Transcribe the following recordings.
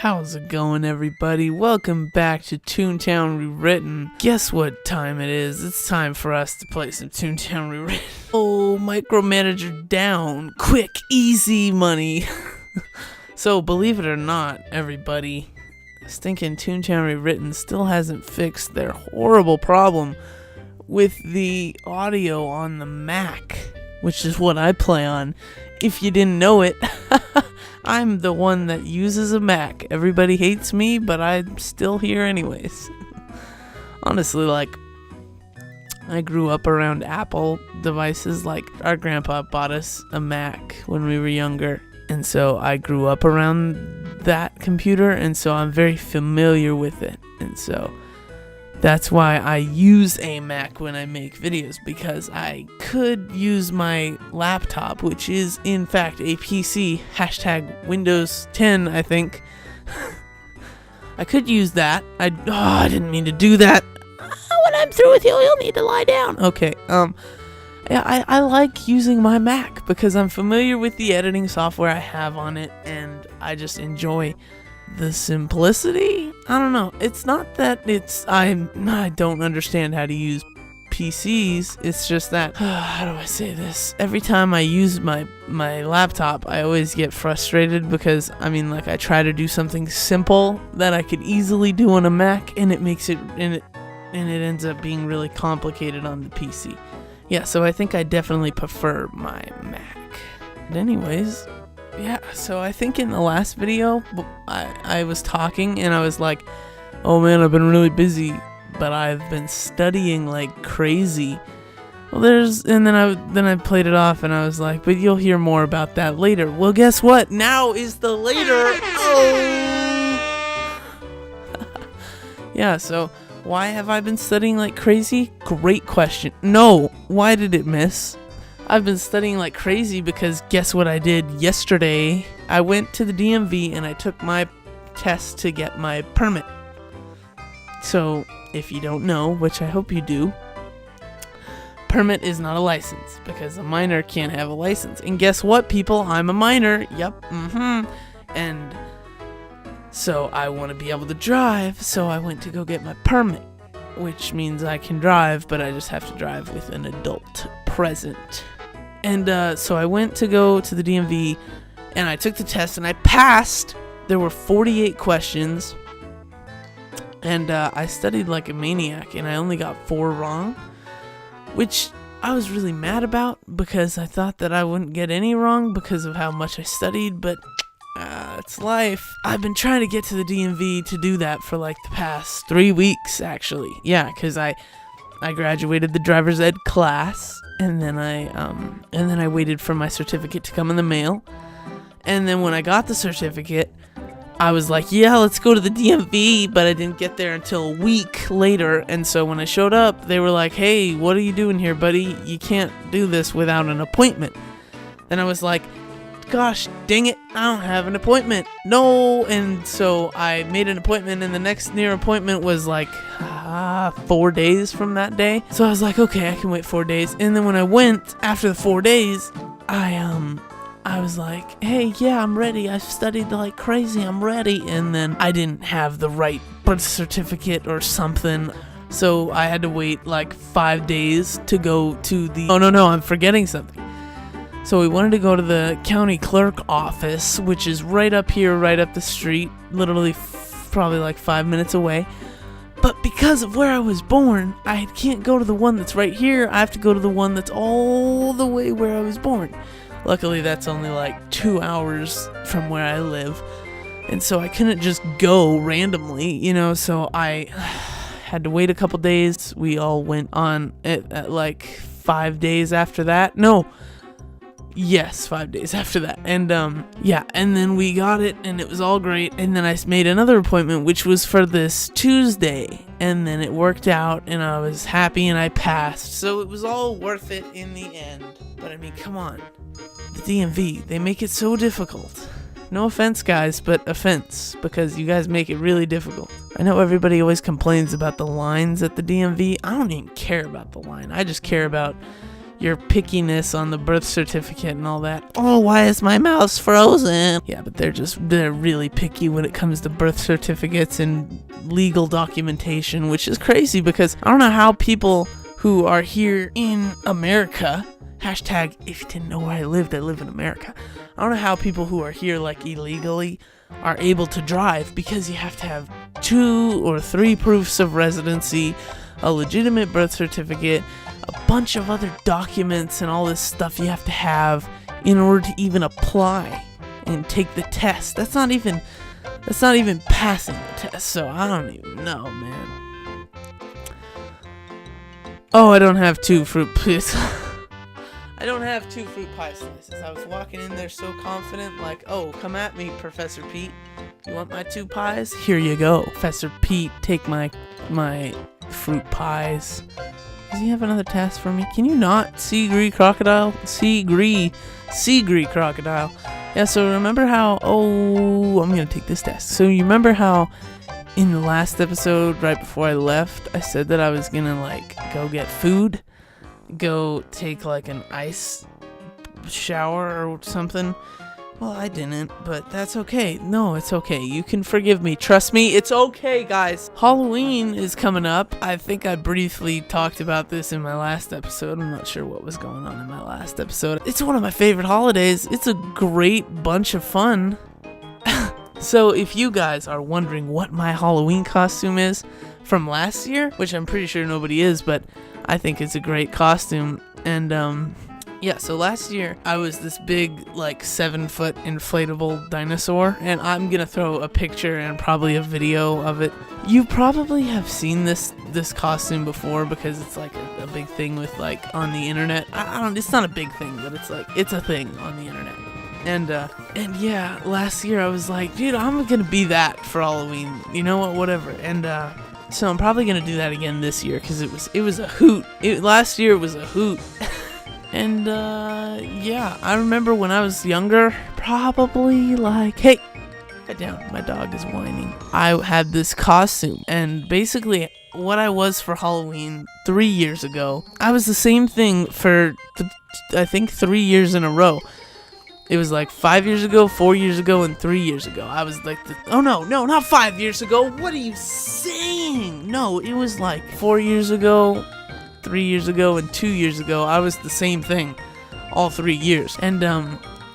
How's it going, everybody? Welcome back to Toontown Rewritten. Guess what time it is? It's time for us to play some Toontown Rewritten. Oh, micromanager down. Quick, easy money. So, believe it or not, everybody, stinking Toontown Rewritten still hasn't fixed their horrible problem with the audio on the Mac, which is what I play on. If you didn't know it, I'm the one that uses a Mac. Everybody hates me, but I'm still here anyways. Honestly, I grew up around Apple devices. Our grandpa bought us a Mac when we were younger, and so I grew up around that computer, and so I'm very familiar with it. And so that's why I use a Mac when I make videos, because I could use my laptop, which is in fact a PC, hashtag Windows 10, I think. I could use that. I didn't mean to do that. When I'm through with you, you'll need to lie down. Okay, yeah, I like using my Mac because I'm familiar with the editing software I have on it, and I just enjoy the simplicity. I don't know. It's not that I don't understand how to use PCs. It's just that, how do I say this? Every time I use my laptop, I always get frustrated because, I try to do something simple that I could easily do on a Mac, and it ends up being really complicated on the PC. Yeah, so I think I definitely prefer my Mac. But anyways, yeah, so I think in the last video, I was talking and I was like, oh man, I've been really busy, but I've been studying like crazy. Well, and then I played it off and I was like, but you'll hear more about that later. Well, guess what? Now is the later. Oh. Yeah, so why have I been studying like crazy? Great question. No, why did it miss? I've been studying like crazy because guess what I did yesterday? I went to the DMV and I took my test to get my permit. So, if you don't know, which I hope you do, permit is not a license because a minor can't have a license. And guess what, people? I'm a minor. Yep. And so I want to be able to drive, so I went to go get my permit, which means I can drive, but I just have to drive with an adult present. And so I went to go to the DMV, and I took the test, and I passed. There were 48 questions, and I studied like a maniac, and I only got 4 wrong, which I was really mad about because I thought that I wouldn't get any wrong because of how much I studied, but it's life. I've been trying to get to the DMV to do that for like the past 3 weeks, actually. Yeah, because I graduated the driver's ed class, and then I waited for my certificate to come in the mail. And then when I got the certificate, I was like, yeah, let's go to the DMV, but I didn't get there until a week later. And so when I showed up, they were like, hey, what are you doing here, buddy? You can't do this without an appointment. And I was like, gosh dang it, I don't have an appointment. No. And so I made an appointment, and the next near appointment was like 4 days from that day. So I was like, okay, I can wait 4 days. And then when I went after the 4 days, I was like, hey, yeah, I'm ready. I've studied like crazy. I'm ready. And then I didn't have the right birth certificate or something. So I had to wait like 5 days to go to the... Oh, no, I'm forgetting something. So we wanted to go to the county clerk office, which is right up here, right up the street, literally probably like 5 minutes away. But because of where I was born, I can't go to the one that's right here. I have to go to the one that's all the way where I was born. Luckily, that's only like 2 hours from where I live. And so I couldn't just go randomly, so I had to wait a couple days. We all went on at like 5 days after that. No. Yes, 5 days after that. And yeah, and then we got it, and it was all great. And then I made another appointment, which was for this Tuesday. And then it worked out, and I was happy, and I passed. So it was all worth it in the end. But come on. The DMV, they make it so difficult. No offense, guys, but offense, because you guys make it really difficult. I know everybody always complains about the lines at the DMV. I don't even care about the line. I just care about your pickiness on the birth certificate and all that. Oh, why is my mouse frozen? Yeah, but they're really picky when it comes to birth certificates and legal documentation, which is crazy because I don't know how people who are here in America, hashtag if you didn't know where I live in America. I don't know how people who are here like illegally are able to drive, because you have to have 2 or 3 proofs of residency, a legitimate birth certificate, a bunch of other documents and all this stuff you have to have in order to even apply and take the test. That's not even passing the test, so I don't even know, man. Oh, I don't have 2 fruit pies. I don't have 2 fruit pie slices. I was walking in there so confident, like, oh, come at me, Professor Pete. You want my 2 pies? Here you go. Professor Pete, take my fruit pies. Does he have another task for me? Can you not? Sea-gree crocodile? Sea-gree crocodile. Yeah, so remember how... Oh, I'm going to take this task. So you remember how in the last episode, right before I left, I said that I was going to, like, go get food? Go take, like, an ice shower or something? Well, I didn't, but that's okay. No, it's okay. You can forgive me. Trust me, it's okay, guys. Halloween is coming up. I think I briefly talked about this in my last episode. I'm not sure what was going on in my last episode. It's one of my favorite holidays. It's a great bunch of fun. So if you guys are wondering what my Halloween costume is from last year, which I'm pretty sure nobody is, but I think it's a great costume. And yeah, so last year I was this big, like, 7-foot inflatable dinosaur, and I'm gonna throw a picture and probably a video of it. You probably have seen this costume before because it's like a big thing with, like, on the internet. I don't. It's not a big thing, but it's a thing on the internet. And yeah, last year I was like, dude, I'm gonna be that for Halloween. You know what? Whatever. And so I'm probably gonna do that again this year because it was a hoot. Last year it was a hoot. And yeah, I remember when I was younger, probably like, hey, get down, my dog is whining. I had this costume, and basically what I was for Halloween 3 years ago, I was the same thing for I think 3 years in a row. It was like 5 years ago, 4 years ago, and 3 years ago. I was like, oh no, not 5 years ago. What are you saying? No, it was like 4 years ago, 3 years ago, and 2 years ago. I was the same thing all 3 years. And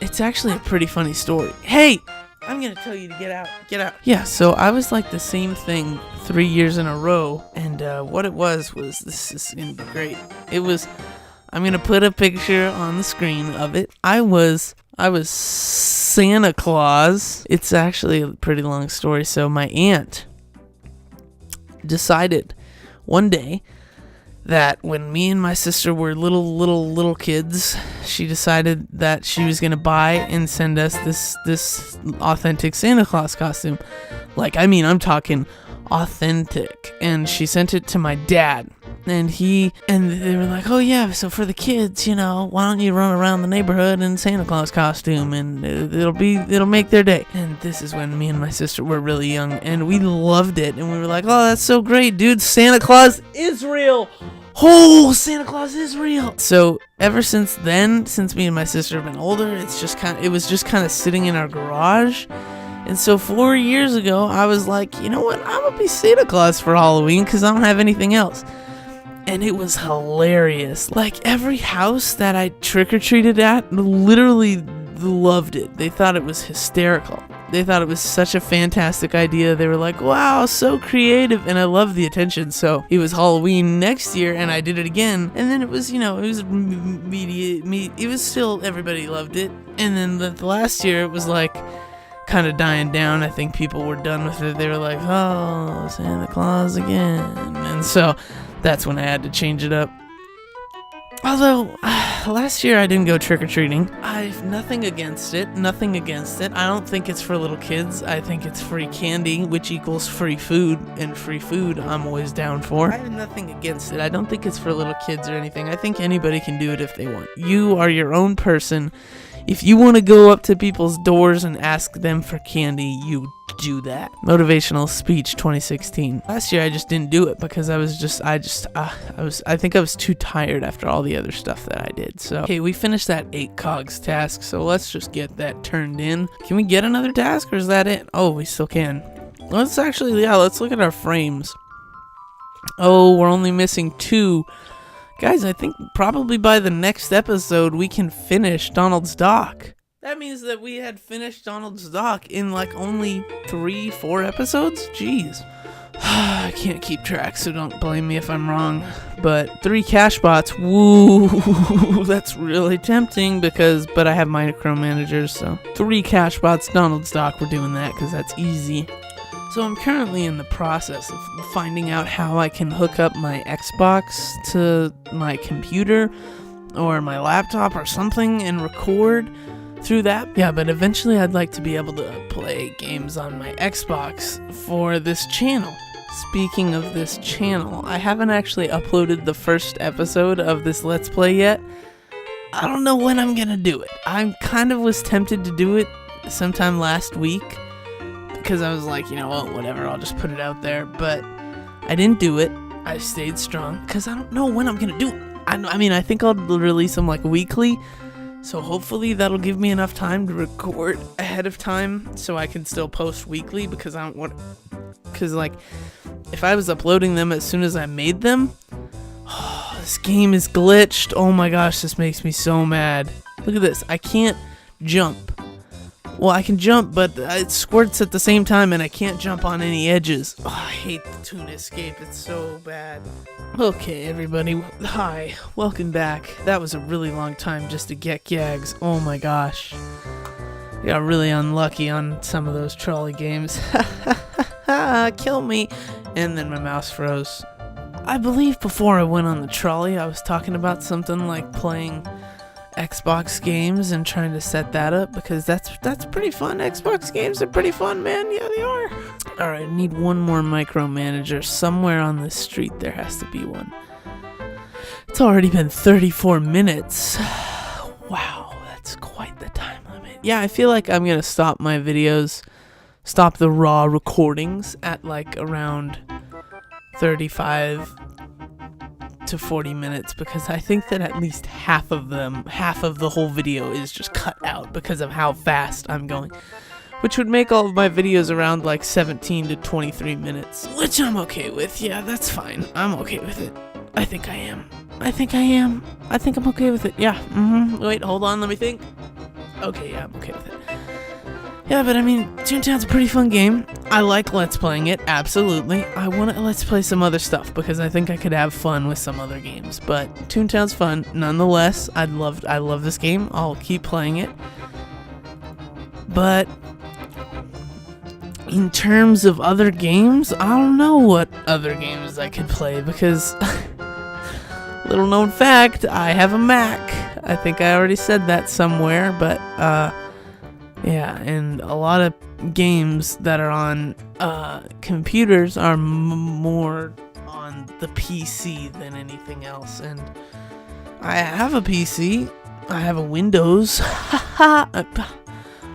it's actually a pretty funny story. Hey, I'm gonna tell you to get out. Get out. Yeah, so I was like the same thing 3 years in a row. And what it was, this is gonna be great. I'm gonna put a picture on the screen of it. I was Santa Claus. It's actually a pretty long story. So my aunt decided one day that when me and my sister were little kids, she decided that she was gonna buy and send us this authentic Santa Claus costume. Like, I mean, I'm talking authentic. And she sent it to my dad. And they were like, oh yeah, so for the kids, you know, why don't you run around the neighborhood in Santa Claus costume, and it'll make their day. And this is when me and my sister were really young, and we loved it, and we were like, oh, that's so great, dude, Santa Claus is real. Oh, Santa Claus is real. So ever since then, since me and my sister have been older, it was just kind of sitting in our garage. And so 4 years ago, I was like, you know what, I'm gonna be Santa Claus for Halloween because I don't have anything else. And it was hilarious. Like, every house that I trick-or-treated at literally loved it. They thought it was hysterical. They thought it was such a fantastic idea. They were like, wow, so creative. And I loved the attention. So it was Halloween next year, and I did it again. And then it was, it was it was still, everybody loved it. And then the last year, it was like kind of dying down. I think people were done with it. They were like, oh, Santa Claus again. And so that's when I had to change it up. Although, last year I didn't go trick-or-treating. I've nothing against it. I don't think it's for little kids. I think it's free candy, which equals free food. And free food, I'm always down for. I have nothing against it. I don't think it's for little kids or anything. I think anybody can do it if they want. You are your own person. If you want to go up to people's doors and ask them for candy, you do that. Motivational speech 2016. Last year I just didn't do it because I think I was too tired after all the other stuff that I did. So, okay, we finished that 8 cogs task, so let's just get that turned in. Can we get another task or is that it? Oh, we still can. Let's look at our frames. Oh, we're only missing 2. Guys, I think probably by the next episode we can finish Donald's Dock. That means that we had finished Donald's Dock in like only 3-4 episodes? Jeez. I can't keep track, so don't blame me if I'm wrong. But 3 cash bots, woo, that's really tempting but I have micromanagers, so 3 cash bots, Donald's Dock, we're doing that because that's easy. So I'm currently in the process of finding out how I can hook up my Xbox to my computer or my laptop or something and record through that. Yeah, but eventually I'd like to be able to play games on my Xbox for this channel. Speaking of this channel, I haven't actually uploaded the first episode of this Let's Play yet. I don't know when I'm gonna do it. I kind of was tempted to do it sometime last week, because I was like, you know what, whatever, I'll just put it out there. But I didn't do it. I stayed strong because I don't know when I'm gonna do it. I mean, I think I'll release them like weekly, so hopefully that'll give me enough time to record ahead of time so I can still post weekly, because I don't want, because like if I was uploading them as soon as I made them, oh, this game is glitched. Oh my gosh, this makes me so mad. Look at this. I can't jump. Well, I can jump, but it squirts at the same time, and I can't jump on any edges. Oh, I hate the Toon Escape. It's so bad. Okay, everybody. Hi. Welcome back. That was a really long time just to get gags. Oh my gosh. I got really unlucky on some of those trolley games. Kill me. And then my mouse froze. I believe before I went on the trolley, I was talking about something like playing Xbox games and trying to set that up, because that's pretty fun. Xbox games are pretty fun, man. Yeah, they are. Alright, I need one more micromanager. Somewhere on this street there has to be one. It's already been 34 minutes. Wow, that's quite the time limit. Yeah, I feel like I'm gonna stop my videos, stop the raw recordings at like around 35 to 40 minutes, because I think that at least half of the whole video is just cut out because of how fast I'm going, which would make all of my videos around like 17 to 23 minutes, which I'm okay with. Yeah, that's fine. I'm okay with it. I think I am. I think I'm okay with it. Yeah. Wait, hold on. Let me think. Okay, yeah, I'm okay with it. Yeah, but I mean, Toontown's a pretty fun game. I like Let's Playing it, absolutely. I want to Let's Play some other stuff, because I think I could have fun with some other games. But Toontown's fun, nonetheless. I love this game. I'll keep playing it. But in terms of other games, I don't know what other games I could play, because little known fact, I have a Mac. I think I already said that somewhere, but yeah, and a lot of games that are on computers are more on the PC than anything else. And I have a PC, I have a Windows, I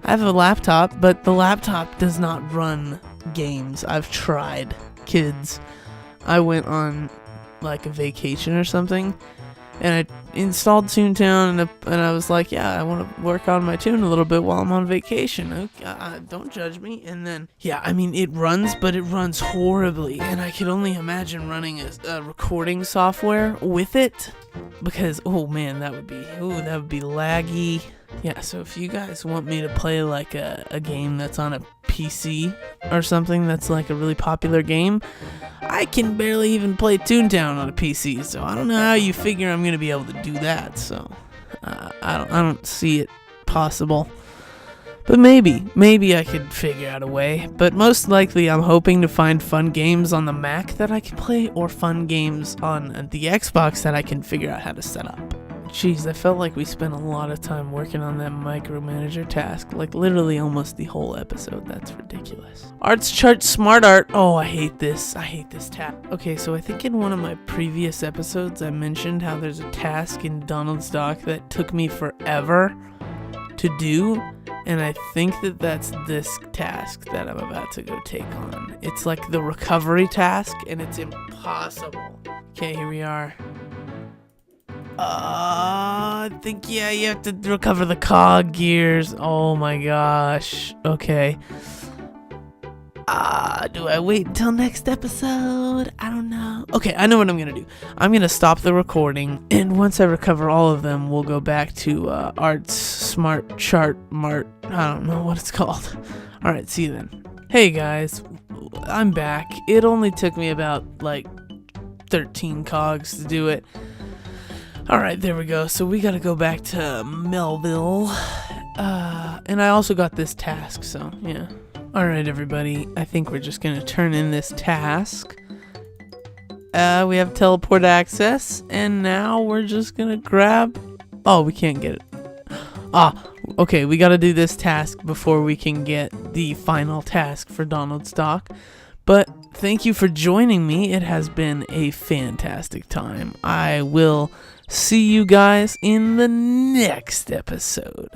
have a laptop, but the laptop does not run games. I've tried, kids. I went on like a vacation or something, and I installed Toontown, and I was like, yeah, I want to work on my Toon a little bit while I'm on vacation. Okay, don't judge me. And then, yeah, I mean, it runs, but it runs horribly, and I could only imagine running a recording software with it, because, oh man, that would be laggy. Yeah, so if you guys want me to play like a game that's on a PC or something that's like a really popular game, I can barely even play Toontown on a PC, so I don't know how you figure I'm gonna be able to do that. So I don't see it possible. But maybe I could figure out a way. But most likely I'm hoping to find fun games on the Mac that I can play, or fun games on the Xbox that I can figure out how to set up. Jeez, I felt like we spent a lot of time working on that micromanager task, like literally almost the whole episode. That's ridiculous. Arts chart smart art. Oh, I hate this tab. Okay, so I think in one of my previous episodes I mentioned how there's a task in Donald's Dock that took me forever to do, And I think that that's this task that I'm about to go take on. It's like the recovery task, and it's impossible. Okay, here we are. I think, yeah, you have to recover the cog gears. Oh my gosh. Okay. Do I wait until next episode? I don't know. Okay, I know what I'm gonna do. I'm gonna stop the recording, and once I recover all of them, we'll go back to Art's Smart Chart Mart. I don't know what it's called. Alright, see you then. Hey guys, I'm back. It only took me about, like, 13 cogs to do it. Alright, there we go. So we gotta go back to Melville. And I also got this task, so yeah. Alright, everybody. I think we're just gonna turn in this task. We have teleport access, and now we're just gonna grab... Oh, we can't get it. Okay, we gotta do this task before we can get the final task for Donald Stock. But thank you for joining me. It has been a fantastic time. I will see you guys in the next episode.